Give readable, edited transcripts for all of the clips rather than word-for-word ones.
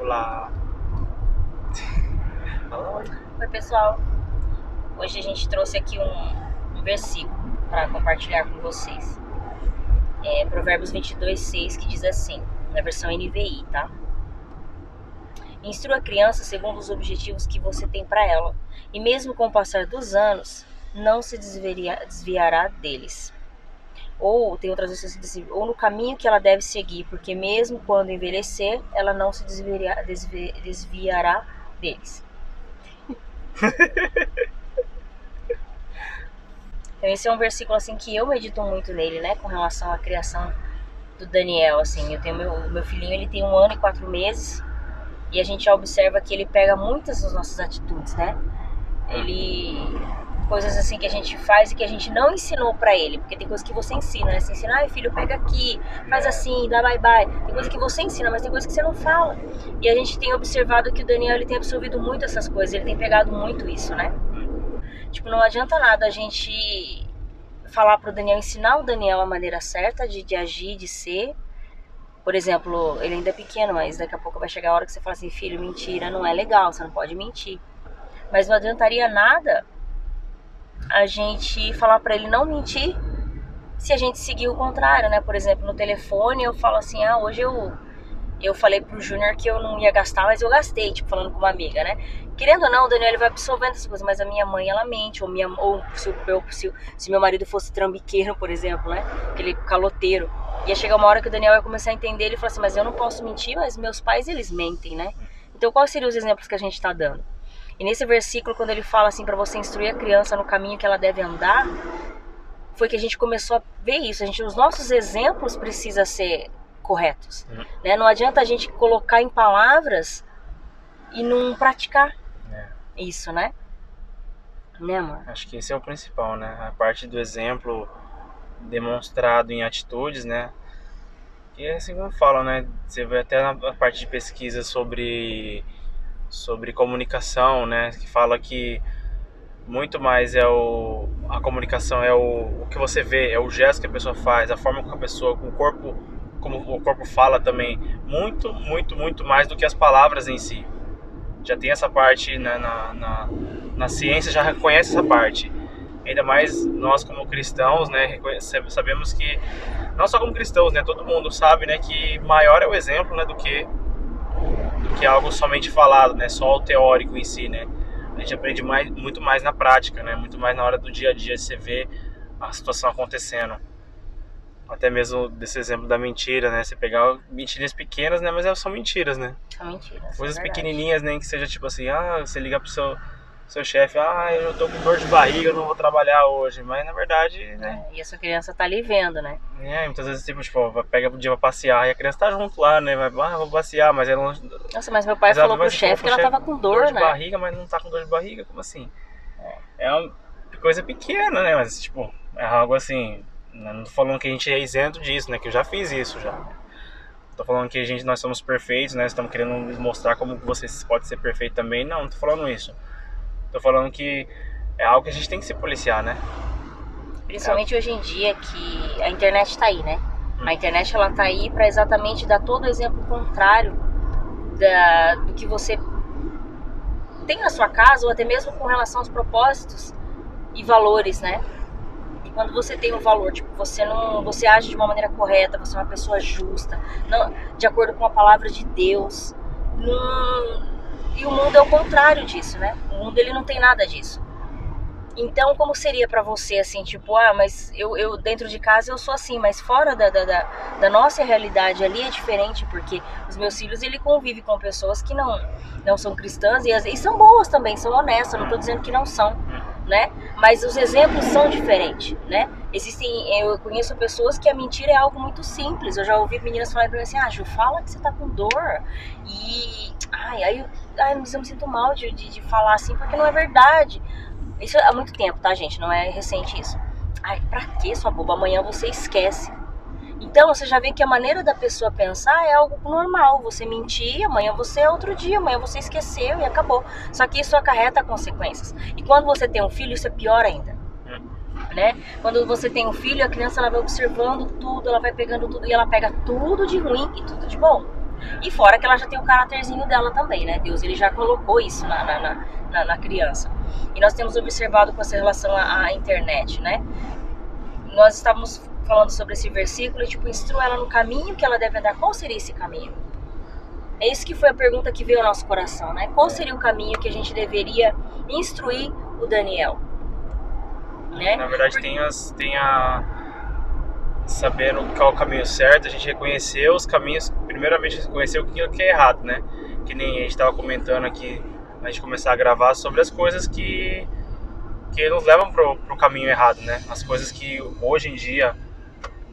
Olá. Oi pessoal, hoje a gente trouxe aqui um versículo para compartilhar com vocês. É Provérbios 22:6, que diz assim, na versão NVI, tá? Instrua a criança segundo os objetivos que você tem para ela, e mesmo com o passar dos anos, não se desviará deles. Ou tem outras versões que dizem, ou no caminho que ela deve seguir, porque mesmo quando envelhecer, ela não se desviará deles. Então esse é um versículo assim que eu medito muito nele, né, com relação à criação do Daniel, assim. Eu tenho meu filhinho, ele tem 1 ano e 4 meses, e a gente já observa que ele pega muitas das nossas atitudes, né? Coisas assim que a gente faz e que a gente não ensinou pra ele, porque tem coisas que você ensina, né? Você ensina, ai filho, pega aqui, faz assim, dá bye bye. Tem coisa que você ensina, mas tem coisa que você não fala. E a gente tem observado que o Daniel, ele tem absorvido muito essas coisas, ele tem pegado muito isso, né? Tipo, não adianta nada a gente falar pro Daniel, ensinar o Daniel a maneira certa de agir, de ser. Por exemplo, ele ainda é pequeno, mas daqui a pouco vai chegar a hora que você fala assim, filho, mentira não é legal, você não pode mentir. Mas não adiantaria nada a gente falar pra ele não mentir se a gente seguir o contrário, né? Por exemplo, no telefone eu falo assim, hoje eu falei pro Júnior que eu não ia gastar, mas eu gastei, tipo, falando com uma amiga, né? Querendo ou não, o Daniel ele vai absorvendo essas coisas, mas a minha mãe, ela mente, ou se meu marido fosse trambiqueiro, por exemplo, né? Aquele caloteiro. Ia chegar uma hora que o Daniel ia começar a entender, ele falou assim, mas eu não posso mentir, mas meus pais, eles mentem, né? Então, quais seriam os exemplos que a gente tá dando? E nesse versículo, quando ele fala assim, pra você instruir a criança no caminho que ela deve andar, foi que a gente começou a ver isso. Os nossos exemplos precisam ser corretos, né? Não adianta a gente colocar em palavras e não praticar isso, né? Né, amor? Acho que esse é o principal, né? A parte do exemplo demonstrado em atitudes, né? E é assim como fala, né? Você vê até na parte de pesquisa sobre comunicação, né? Que fala que muito mais a comunicação é o que você vê, é o gesto que a pessoa faz, a forma como a pessoa, com o corpo, como o corpo fala também, muito mais do que as palavras em si. Já tem essa parte, né, na ciência já reconhece essa parte. Ainda mais nós como cristãos, né, sabemos que, não só como cristãos, né, todo mundo sabe, né, que maior é o exemplo, né, do que algo somente falado, né, só o teórico em si, né. A gente aprende muito mais na prática, né, muito mais na hora do dia a dia, você vê a situação acontecendo. Até mesmo desse exemplo da mentira, né, você pegar mentirinhas pequenas, né, mas elas são mentiras, né. São mentiras. Coisas pequenininhas, nem que seja tipo assim, você liga pro seu chefe, eu tô com dor de barriga, eu não vou trabalhar hoje, mas na verdade, né. E essa criança tá ali vendo, né? Muitas vezes tipo, pega o dia pra passear e a criança tá junto lá, né, vou passear, mas ela não... Nossa, mas meu pai falou pro chefe que ela tava com dor, de né? barriga, mas não tá com dor de barriga, como assim? É uma coisa pequena, né, mas tipo, é algo assim, não tô falando que a gente é isento disso, né, que eu já fiz isso já. Tô falando que nós somos perfeitos, né? Estamos querendo mostrar como você pode ser perfeito também. Não tô falando isso. Tô falando que é algo que a gente tem que se policiar, né? Principalmente hoje em dia que a internet tá aí, né? A internet ela tá aí pra exatamente dar todo o exemplo contrário do que você tem na sua casa, ou até mesmo com relação aos propósitos e valores, né? Quando você tem um valor, tipo, você age de uma maneira correta, você é uma pessoa justa, de acordo com a palavra de Deus. E o mundo é o contrário disso, né? O mundo ele não tem nada disso. Então, como seria pra você, assim, tipo, mas eu dentro de casa eu sou assim, mas fora da nossa realidade ali é diferente, porque os meus filhos, ele convive com pessoas que não são cristãs e são boas também, são honestas, não tô dizendo que não são, né? Mas os exemplos são diferentes, né? Eu conheço pessoas que a mentira é algo muito simples. Eu já ouvi meninas falarem pra mim assim, Ju, fala que você tá com dor. Mas eu me sinto mal de falar assim, porque não é verdade. Isso há muito tempo, tá, gente? Não é recente isso. Pra que, sua boba? Amanhã você esquece. Então, você já vê que a maneira da pessoa pensar é algo normal. Você mentir, amanhã você é outro dia, amanhã você esqueceu e acabou. Só que isso acarreta consequências. E quando você tem um filho, isso é pior ainda. Né? Quando você tem um filho, a criança ela vai observando tudo, ela vai pegando tudo e ela pega tudo de ruim e tudo de bom. E fora que ela já tem o caráterzinho dela também, né? Deus, ele já colocou isso na criança. E nós temos observado com essa relação à internet, né? Nós estávamos falando sobre esse versículo e, tipo, instrua ela no caminho que ela deve andar. Qual seria esse caminho? É isso que foi a pergunta que veio ao nosso coração, né? Qual seria o caminho que a gente deveria instruir o Daniel? Né? Na verdade, sabendo qual é o caminho certo, a gente reconheceu os caminhos, primeiramente reconhecer o que é errado, né? Que nem a gente estava comentando aqui, a gente começar a gravar sobre as coisas que nos levam pro caminho errado, né? As coisas que hoje em dia,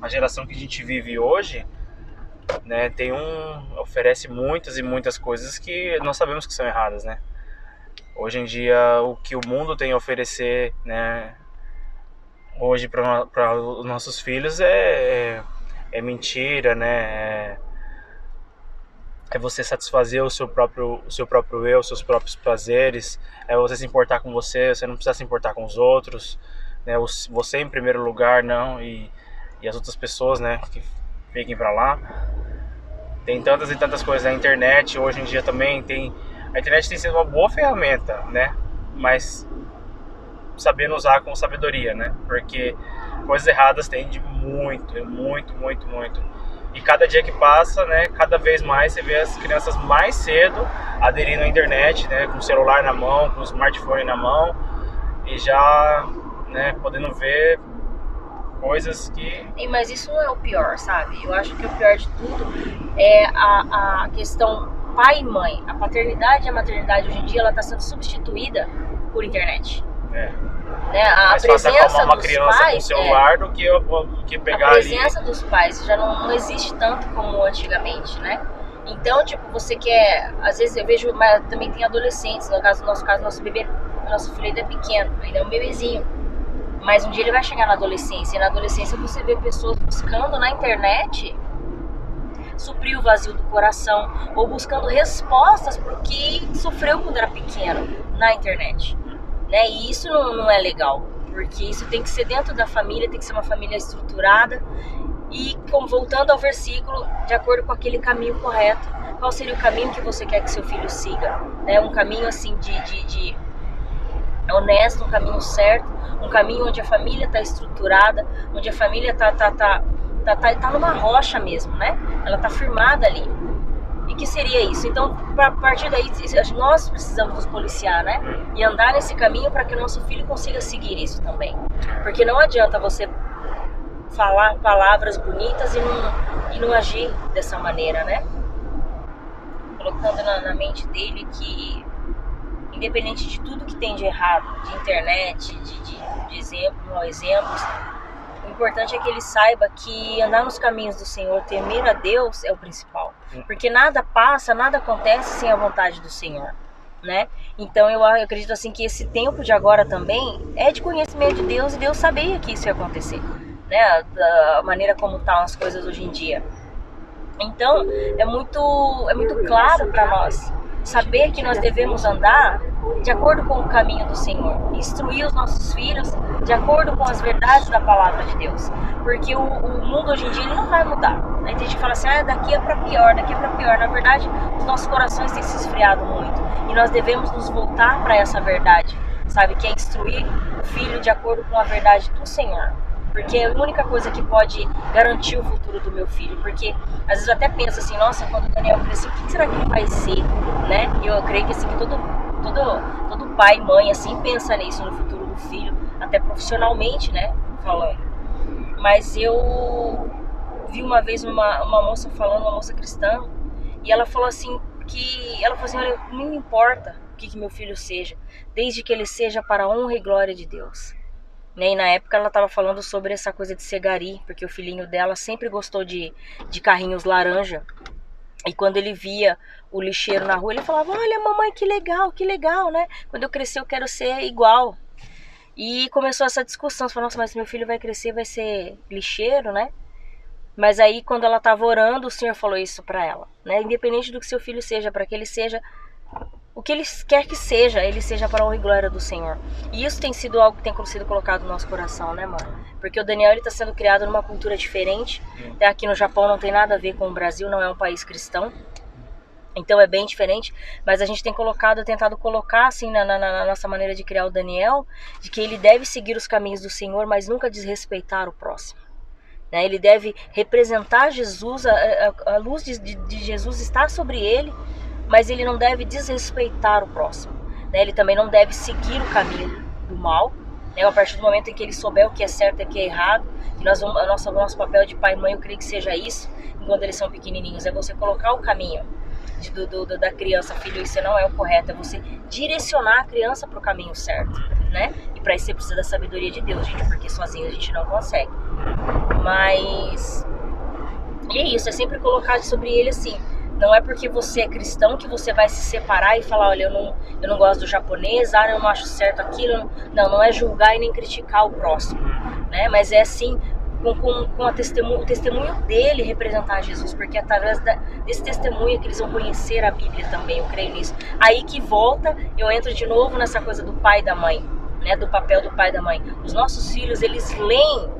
a geração que a gente vive hoje, né, oferece muitas e muitas coisas que nós sabemos que são erradas, né? Hoje em dia, o que o mundo tem a oferecer, né, hoje para os nossos filhos é mentira, né? É você satisfazer o seu próprio eu, os seus próprios prazeres, é você se importar com você não precisa se importar com os outros, né? Você em primeiro lugar, não, e as outras pessoas, né, que fiquem para lá. Tem tantas e tantas coisas na internet, hoje em dia também a internet tem sido uma boa ferramenta, né? Mas sabendo usar com sabedoria, né? Porque coisas erradas tem de muito. E cada dia que passa, né, cada vez mais você vê as crianças mais cedo aderindo à internet, né, com o celular na mão, com o smartphone na mão, e já, né, podendo ver coisas que... Mas isso não é o pior, sabe? Eu acho que o pior de tudo é a questão pai e mãe. A paternidade e a maternidade hoje em dia ela está sendo substituída por internet. É. Né? A presença uma dos criança pais, com celular do que pegar ali. A presença dos pais já não existe tanto como antigamente, né? Então, tipo, você quer... Às vezes eu vejo, mas também tem adolescentes. No nosso caso, nosso filho ainda é pequeno, ainda é um bebezinho. Mas um dia ele vai chegar na adolescência. E na adolescência você vê pessoas buscando na internet suprir o vazio do coração, ou buscando respostas pro que sofreu quando era pequeno na internet. Né? E isso não é legal, porque isso tem que ser dentro da família, tem que ser uma família estruturada e, voltando ao versículo, de acordo com aquele caminho correto. Qual seria o caminho que você quer que seu filho siga? Né? Um caminho assim de honesto, um caminho certo, um caminho onde a família está estruturada, onde a família tá numa rocha mesmo, né? Ela tá firmada ali. E que seria isso? Então, a partir daí, nós precisamos nos policiar, né? E andar nesse caminho para que o nosso filho consiga seguir isso também. Porque não adianta você falar palavras bonitas e não agir dessa maneira, né? Colocando na mente dele que, independente de tudo que tem de errado, de internet, de exemplos, o importante é que ele saiba que andar nos caminhos do Senhor, temer a Deus é o principal. Porque nada passa, nada acontece sem a vontade do Senhor, né? Então eu acredito assim que esse tempo de agora também é de conhecimento de Deus, e Deus sabia que isso ia acontecer, né? Da maneira como estão as coisas hoje em dia. Então é muito claro para nós saber que nós devemos andar de acordo com o caminho do Senhor, instruir os nossos filhos de acordo com as verdades da palavra de Deus, porque o mundo hoje em dia ele não vai mudar. Aí tem gente que fala assim, daqui é para pior, na verdade os nossos corações têm se esfriado muito, e nós devemos nos voltar para essa verdade, sabe, que é instruir o filho de acordo com a verdade do Senhor. Porque é a única coisa que pode garantir o futuro do meu filho. Porque às vezes eu até penso assim, nossa, quando o Daniel crescer, o que será que ele vai ser, né? E eu creio que assim, que todo pai e mãe assim pensa nisso, no futuro do filho, até profissionalmente, né, falando. Mas eu vi uma vez uma moça falando, uma moça cristã, e ela falou assim, olha, não me importa o que meu filho seja, desde que ele seja para a honra e glória de Deus. E na época ela estava falando sobre essa coisa de ser gari, porque o filhinho dela sempre gostou de carrinhos laranja. E quando ele via o lixeiro na rua, ele falava, olha mamãe, que legal, né? Quando eu crescer eu quero ser igual. E começou essa discussão, você falou, nossa, mas meu filho vai crescer, vai ser lixeiro, né? Mas aí quando ela estava orando, o Senhor falou isso para ela, né? Independente do que seu filho seja, para que ele seja... O que ele quer que seja, ele seja para a honra e glória do Senhor. E isso tem sido algo que tem sido colocado no nosso coração, né, mano? Porque o Daniel está sendo criado numa cultura diferente. Até aqui no Japão não tem nada a ver com o Brasil, não é um país cristão. Então é bem diferente, mas a gente tem tentado colocar assim na nossa maneira de criar o Daniel, de que ele deve seguir os caminhos do Senhor, mas nunca desrespeitar o próximo. Né? Ele deve representar Jesus, a luz de Jesus está sobre ele, mas ele não deve desrespeitar o próximo. Né? Ele também não deve seguir o caminho do mal. Né? A partir do momento em que ele souber o que é certo e o que é errado, que o nosso papel de pai e mãe, eu creio que seja isso, enquanto eles são pequenininhos, é você colocar o caminho da criança, filho, isso não é o correto, é você direcionar a criança para o caminho certo, né? E para isso você precisa da sabedoria de Deus, gente, porque sozinho a gente não consegue. Mas e é isso, é sempre colocar sobre ele assim, não é porque você é cristão que você vai se separar e falar, olha, eu não gosto do japonês, eu não acho certo aquilo, não é julgar e nem criticar o próximo, né? Mas é assim, com o testemunho dele representar Jesus, porque através desse testemunho é que eles vão conhecer a Bíblia também, eu creio nisso. Aí que volta, eu entro de novo nessa coisa do pai e da mãe, né, do papel do pai e da mãe. Os nossos filhos, eles leem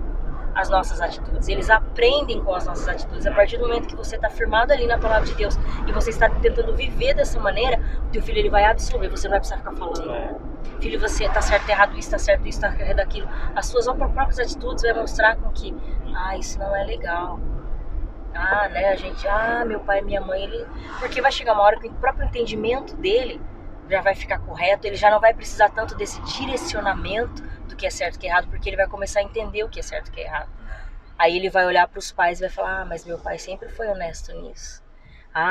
as nossas atitudes, eles aprendem com as nossas atitudes. A partir do momento que você está firmado ali na palavra de Deus e você está tentando viver dessa maneira, o teu filho ele vai absorver, você não vai precisar ficar falando. Filho, você tá certo, errado, isso tá certo, isso tá errado, aquilo. As suas próprias atitudes vai mostrar com que, isso não é legal. Né, a gente, meu pai e minha mãe, porque vai chegar uma hora que o próprio entendimento dele já vai ficar correto, ele já não vai precisar tanto desse direcionamento do que é certo e que é errado, porque ele vai começar a entender o que é certo e o que é errado. Aí ele vai olhar para os pais e vai falar, mas meu pai sempre foi honesto nisso.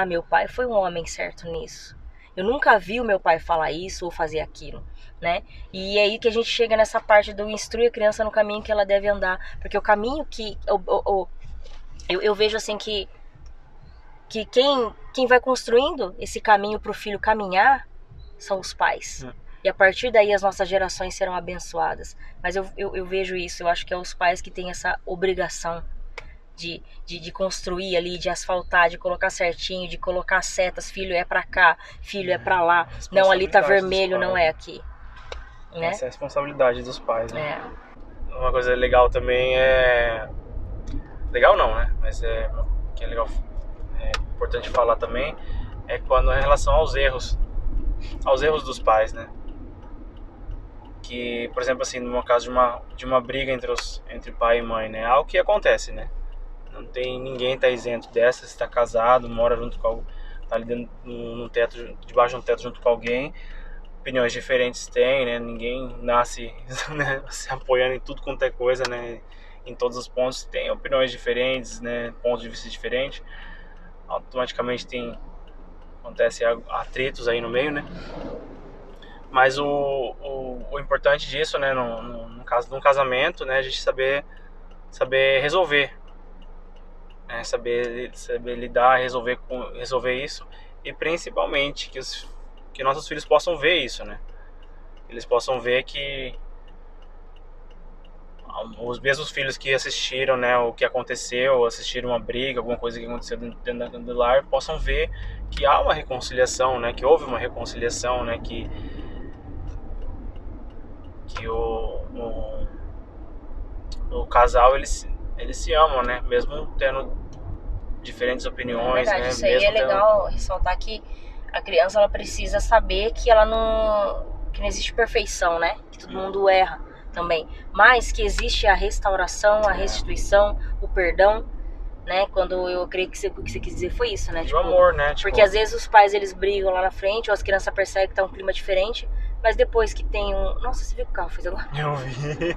Meu pai foi um homem certo nisso. Eu nunca vi o meu pai falar isso ou fazer aquilo, né? E é aí que a gente chega nessa parte do instruir a criança no caminho que ela deve andar. Porque o caminho que... Eu vejo assim que quem vai construindo esse caminho para o filho caminhar são os pais. E a partir daí as nossas gerações serão abençoadas. Mas eu vejo isso, eu acho que é os pais que têm essa obrigação de construir ali, de asfaltar, de colocar certinho, de colocar setas, filho é pra cá, filho é pra lá, não, ali tá vermelho, não é aqui, né? Essa é a responsabilidade dos pais, né? Uma coisa legal também legal não, né? Mas que é legal, é importante falar também, é quando em relação aos erros dos pais, né? Que, por exemplo, assim, no caso de uma briga entre pai e mãe, né? Algo que acontece, né? Não tem ninguém tá isento dessa, está casado, mora junto com tá ali dentro, debaixo de um teto junto com alguém, opiniões diferentes tem, né? Ninguém nasce né, se apoiando em tudo quanto é coisa, né? Em todos os pontos tem opiniões diferentes, né? Pontos de vista diferentes, automaticamente acontece atritos aí no meio, né? Mas o importante disso, né? No caso de um casamento, né? A gente saber resolver, né, saber lidar, resolver isso, e principalmente que nossos filhos possam ver isso, né? Eles possam ver que os mesmos filhos que assistiram, né, o que aconteceu, assistiram uma briga, alguma coisa que aconteceu dentro do lar, possam ver que há uma reconciliação, né? Que houve uma reconciliação, né? Que o casal eles se amam, né? Mesmo tendo diferentes opiniões, verdade, né? Isso aí é legal ressaltar que a criança ela precisa saber que que não existe perfeição, né? Que todo mundo erra também, mas que existe a restauração, a restituição, o perdão, né? Quando eu creio que o que você quis dizer foi isso, né? E o amor, né? Porque às vezes os pais eles brigam lá na frente, ou as crianças percebem que tá um clima diferente, mas depois que tem Nossa, você viu que o carro fez agora? Eu vi.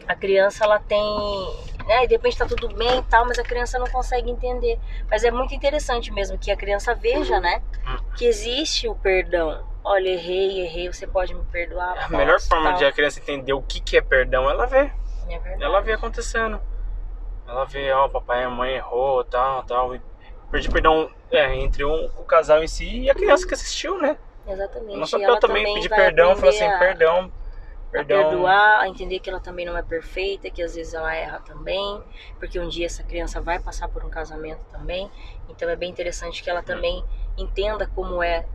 A criança ela tem, né, e de repente tá tudo bem e tal, mas a criança não consegue entender. Mas é muito interessante mesmo que a criança veja, né, que existe o perdão. Olha, errei, você pode me perdoar? A melhor forma de a criança entender o que é perdão, ela vê. É verdade. Ela vê acontecendo. Ela vê, o papai e a mãe errou, tal. E pedir perdão entre o casal em si e a criança que assistiu, né? Exatamente. Nosso papel também pedir perdão, falar assim, perdão. A perdoar, a entender que ela também não é perfeita, que às vezes ela erra também, porque um dia essa criança vai passar por um casamento também, então é bem interessante que ela também entenda como é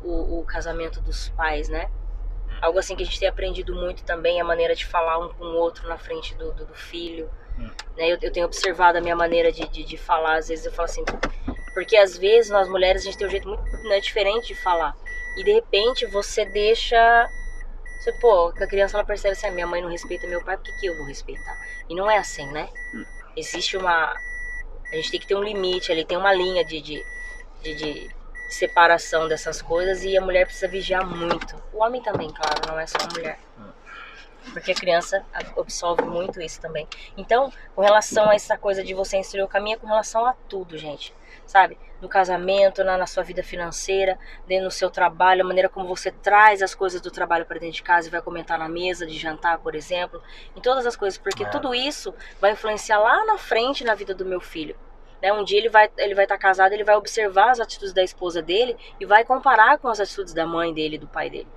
o casamento dos pais, né? Algo assim que a gente tem aprendido muito também, a maneira de falar um com o outro na frente do filho, Né? Eu tenho observado a minha maneira de falar, às vezes eu falo assim, porque às vezes nós mulheres a gente tem um jeito muito, né, diferente de falar, e de repente você deixa, você, pô, que a criança ela percebe assim, minha mãe não respeita meu pai, por que eu vou respeitar? E não é assim, né? Existe a gente tem que ter um limite ali, tem uma linha de separação dessas coisas, e a mulher precisa vigiar muito. O homem também, claro, não é só a mulher. Porque a criança absorve muito isso também. Então, com relação a essa coisa de você instruir o caminho, é com relação a tudo, gente. Sabe? No casamento, na sua vida financeira, no seu trabalho, a maneira como você traz as coisas do trabalho para dentro de casa e vai comentar na mesa de jantar, por exemplo. Em todas as coisas, porque tudo isso vai influenciar lá na frente na vida do meu filho. Né? Um dia ele vai estar casado, ele vai observar as atitudes da esposa dele e vai comparar com as atitudes da mãe dele, do pai dele.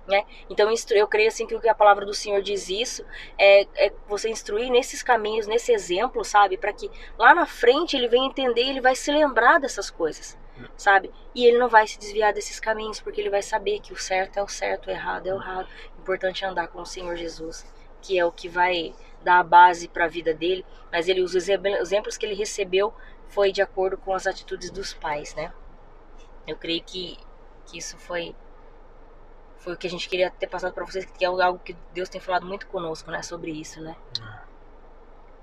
Né? Então eu creio assim que a palavra do Senhor diz isso, é você instruir nesses caminhos, nesse exemplo, sabe, para que lá na frente ele venha entender, ele vai se lembrar dessas coisas, sabe, e ele não vai se desviar desses caminhos, porque ele vai saber que o certo é o certo, o errado é o errado. Importante andar com o Senhor Jesus, que é o que vai dar a base para a vida dele. Mas ele usa os exemplos que ele recebeu foi de acordo com as atitudes dos pais, né? Eu creio que isso foi o que a gente queria ter passado para vocês, que é algo que Deus tem falado muito conosco, né, sobre isso, né?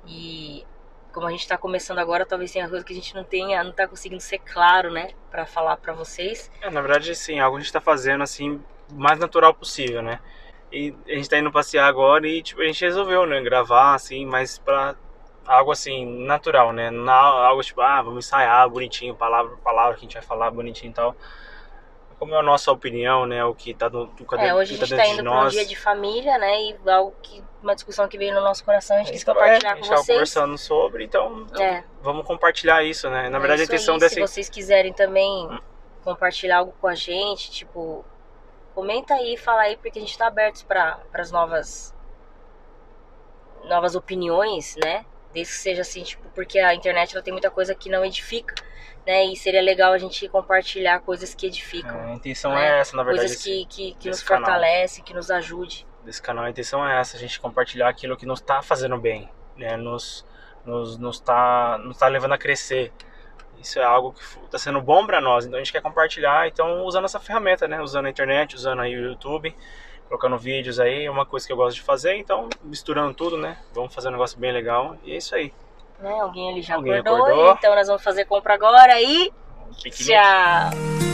E como a gente tá começando agora, talvez tenha coisa que a gente não tá conseguindo ser claro, né, para falar para vocês. Na verdade, sim, algo a gente tá fazendo assim, o mais natural possível, né? E a gente tá indo passear agora e, tipo, a gente resolveu, né, gravar, assim, mas pra algo, assim, natural, né? Algo tipo, vamos ensaiar bonitinho, palavra por palavra, que a gente vai falar bonitinho e tal. Como é a nossa opinião, né? O que tá dentro hoje a gente tá indo para um dia de família, né? E uma discussão que veio no nosso coração, a gente quis compartilhar com vocês. A gente tava conversando sobre, então vamos compartilhar isso, né? Na verdade, a intenção dessa... Se vocês quiserem também compartilhar algo com a gente, tipo, comenta aí, fala aí, porque a gente tá aberto para as novas opiniões, né? Desde que seja assim, tipo, porque a internet ela tem muita coisa que não edifica, né? E seria legal a gente compartilhar coisas que edificam. A intenção é essa, na verdade. Coisas que nos fortalecem, que nos ajude. Desse canal, a intenção é essa, a gente compartilhar aquilo que nos tá fazendo bem, né? Nos tá levando a crescer. Isso é algo que tá sendo bom para nós, então a gente quer compartilhar, então usando essa ferramenta, né? Usando a internet, usando aí o YouTube, colocando vídeos aí, uma coisa que eu gosto de fazer, então misturando tudo, né? Vamos fazer um negócio bem legal e é isso aí. Né? Alguém ali já acordou, então nós vamos fazer compra agora e tchau!